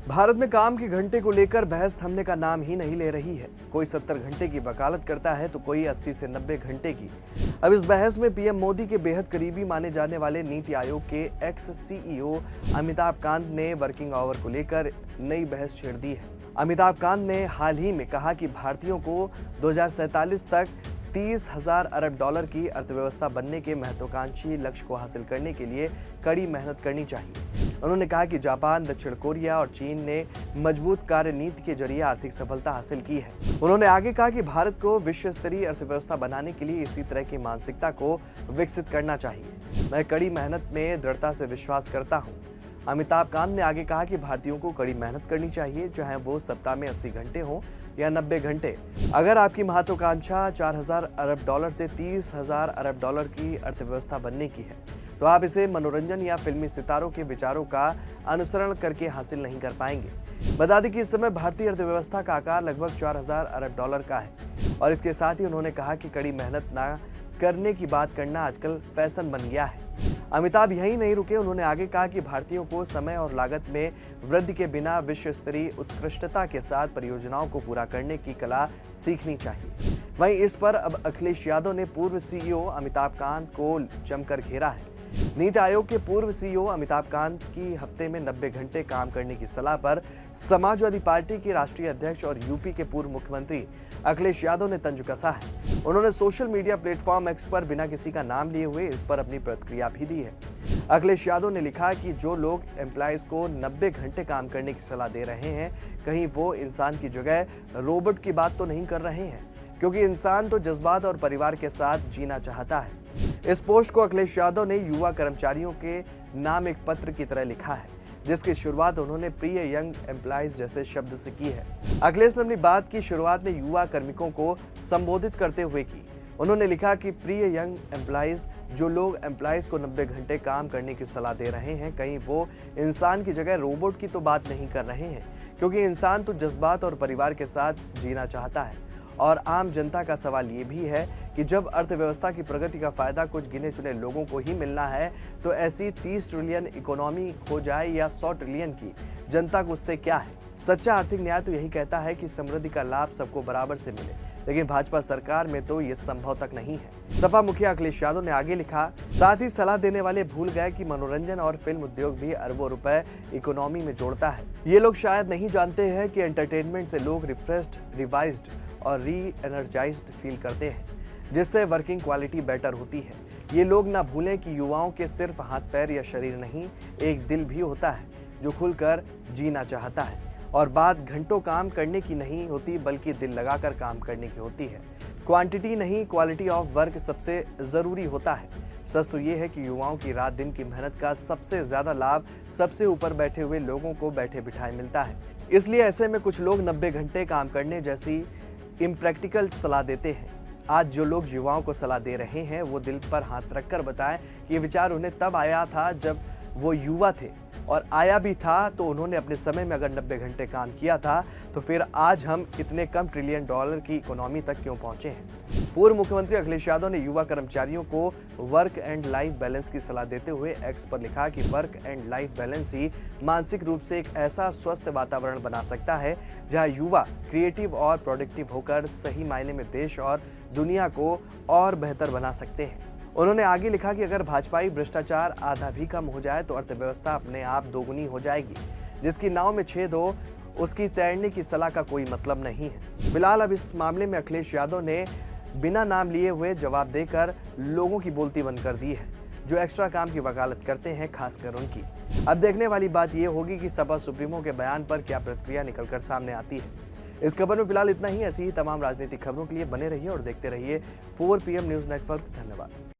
भारत में काम के घंटे को लेकर बहस थमने का नाम ही नहीं ले रही है। कोई 70 घंटे की वकालत करता है तो कोई 80 से 90 घंटे की। अब इस बहस में पीएम मोदी के बेहद करीबी माने जाने वाले नीति आयोग के एक्स सीईओ अमिताभ कांत ने वर्किंग आवर को लेकर नई बहस छेड़ दी है। अमिताभ कांत ने हाल ही में कहा कि भारतीयों को 2047 तक 30,000 अरब डॉलर की अर्थव्यवस्था बनने के महत्वाकांक्षी लक्ष्य को हासिल करने के लिए कड़ी मेहनत करनी चाहिए। उन्होंने कहा कि जापान, दक्षिण कोरिया और चीन ने मजबूत कार्य नीति के जरिए आर्थिक सफलता हासिल की है। उन्होंने आगे कहा कि भारत को विश्व स्तरीय अर्थव्यवस्था बनाने के लिए इसी तरह की मानसिकता को विकसित करना चाहिए। मैं कड़ी मेहनत में दृढ़ता से विश्वास करता हूँ। अमिताभ कांत ने आगे कहा कि भारतीयों को कड़ी मेहनत करनी चाहिए, चाहे वो सप्ताह में 80 घंटे हो या 90 घंटे। अगर आपकी महत्वाकांक्षा 4,000 अरब डॉलर से 30,000 अरब डॉलर की अर्थव्यवस्था बनने की है, तो आप इसे मनोरंजन या फिल्मी सितारों के विचारों का अनुसरण करके हासिल नहीं कर पाएंगे। बता दें कि इस समय भारतीय अर्थव्यवस्था का आकार लगभग 4,000 अरब डॉलर का है और इसके साथ ही उन्होंने कहा कि कड़ी मेहनत ना करने की बात करना आजकल फैशन बन गया है। अमिताभ यही नहीं रुके, उन्होंने आगे कहा कि भारतीयों को समय और लागत में वृद्धि के बिना विश्व स्तरीय उत्कृष्टता के साथ परियोजनाओं को पूरा करने की कला सीखनी चाहिए। वहीं इस पर अब अखिलेश यादव ने पूर्व सीईओ अमिताभ कांत को जमकर घेरा है। नीति आयोग के पूर्व सीईओ अमिताभ कांत की हफ्ते में 90 घंटे काम करने की सलाह पर समाजवादी पार्टी के राष्ट्रीय अध्यक्ष और यूपी के पूर्व मुख्यमंत्री अखिलेश यादव ने तंज कसा है। उन्होंने सोशल मीडिया प्लेटफॉर्म एक्स पर बिना किसी का नाम लिए हुए इस पर अपनी प्रतिक्रिया भी दी है। अखिलेश यादव ने लिखा कि जो लोग एम्प्लॉइज को 90 घंटे काम करने की सलाह दे रहे हैं, कहीं वो इंसान की जगह रोबोट की बात तो नहीं कर रहे हैं, क्योंकि इंसान तो जज्बात और परिवार के साथ जीना चाहता है। इस पोस्ट को अखिलेश यादव ने युवा कर्मचारियों के नाम एक पत्र की तरह लिखा है, जिसकी शुरुआत उन्होंने प्रिय यंग एम्प्लॉइज जैसे शब्द से की है। अखिलेश ने अपनी बात की शुरुआत में युवा कार्मिकों को संबोधित करते हुए की। उन्होंने लिखा कि प्रिय यंग एम्प्लॉइज, जो लोग एम्प्लॉइज को 90 घंटे काम करने की सलाह दे रहे हैं, कहीं वो इंसान की जगह रोबोट की तो बात नहीं कर रहे हैं, क्योंकि इंसान तो जज्बात और परिवार के साथ जीना चाहता है। और आम जनता का सवाल ये भी है कि जब अर्थव्यवस्था की प्रगति का फायदा कुछ गिने चुने लोगों को ही मिलना है, तो ऐसी 30 ट्रिलियन इकोनॉमी हो जाए या 100 ट्रिलियन की, जनता को उससे क्या है। सच्चा आर्थिक न्याय तो यही कहता है कि समृद्धि का लाभ सबको बराबर से मिले, लेकिन भाजपा सरकार में तो ये संभव तक नहीं है। सपा मुखिया अखिलेश यादव ने आगे लिखा, साथ ही सलाह देने वाले भूल गए कि मनोरंजन और फिल्म उद्योग भी अरबों रुपए इकोनॉमी में जोड़ता है। ये लोग शायद नहीं जानते हैं कि एंटरटेनमेंट से लोग रिफ्रेश्ड, रिवाइज्ड और री एनर्जाइज्ड फील करते हैं, जिससे वर्किंग क्वालिटी बेटर होती है। ये लोग ना भूलें कि युवाओं के सिर्फ हाथ पैर या शरीर नहीं, एक दिल भी होता है जो खुलकर जीना चाहता है। और बात घंटों काम करने की नहीं होती, बल्कि दिल लगाकर काम करने की होती है। क्वांटिटी नहीं, क्वालिटी ऑफ वर्क सबसे जरूरी होता है। सच तो ये है कि युवाओं की रात दिन की मेहनत का सबसे ज्यादा लाभ सबसे ऊपर बैठे हुए लोगों को बैठे बिठाए मिलता है। इसलिए ऐसे में कुछ लोग 90 घंटे काम करने जैसी इम्प्रैक्टिकल सलाह देते हैं। आज जो लोग युवाओं को सलाह दे रहे हैं, वो दिल पर हाथ रखकर बताएं कि ये विचार उन्हें तब आया था जब वो युवा थे, और आया भी था तो उन्होंने अपने समय में अगर 90 घंटे काम किया था, तो फिर आज हम इतने कम ट्रिलियन डॉलर की इकोनॉमी तक क्यों पहुंचे हैं। पूर्व मुख्यमंत्री अखिलेश यादव ने युवा कर्मचारियों को वर्क एंड लाइफ बैलेंस की सलाह देते हुए एक्स पर लिखा कि वर्क एंड लाइफ बैलेंस ही मानसिक रूप से एक ऐसा स्वस्थ वातावरण बना सकता है जहां युवा क्रिएटिव और प्रोडक्टिव होकर सही मायने में देश और दुनिया को और बेहतर बना सकते हैं। उन्होंने आगे लिखा कि अगर भाजपाई भ्रष्टाचार आधा भी कम हो जाए तो अर्थव्यवस्था अपने आप दोगुनी हो जाएगी। जिसकी नाव में छेद हो, उसकी तैरने की सलाह का कोई मतलब नहीं है। फिलहाल अब इस मामले में अखिलेश यादव ने बिना नाम लिए हुए जवाब देकर लोगों की बोलती बंद कर दी है, जो एक्स्ट्रा काम की वकालत करते हैं, खासकर उनकी। अब देखने वाली बात यह होगी कि सपा सुप्रीमो के बयान पर क्या प्रतिक्रिया निकलकर सामने आती है। इस खबर में फिलहाल इतना ही। ऐसी ही तमाम राजनीतिक खबरों के लिए बने रहिए और देखते रहिए 4 PM न्यूज नेटवर्क। धन्यवाद।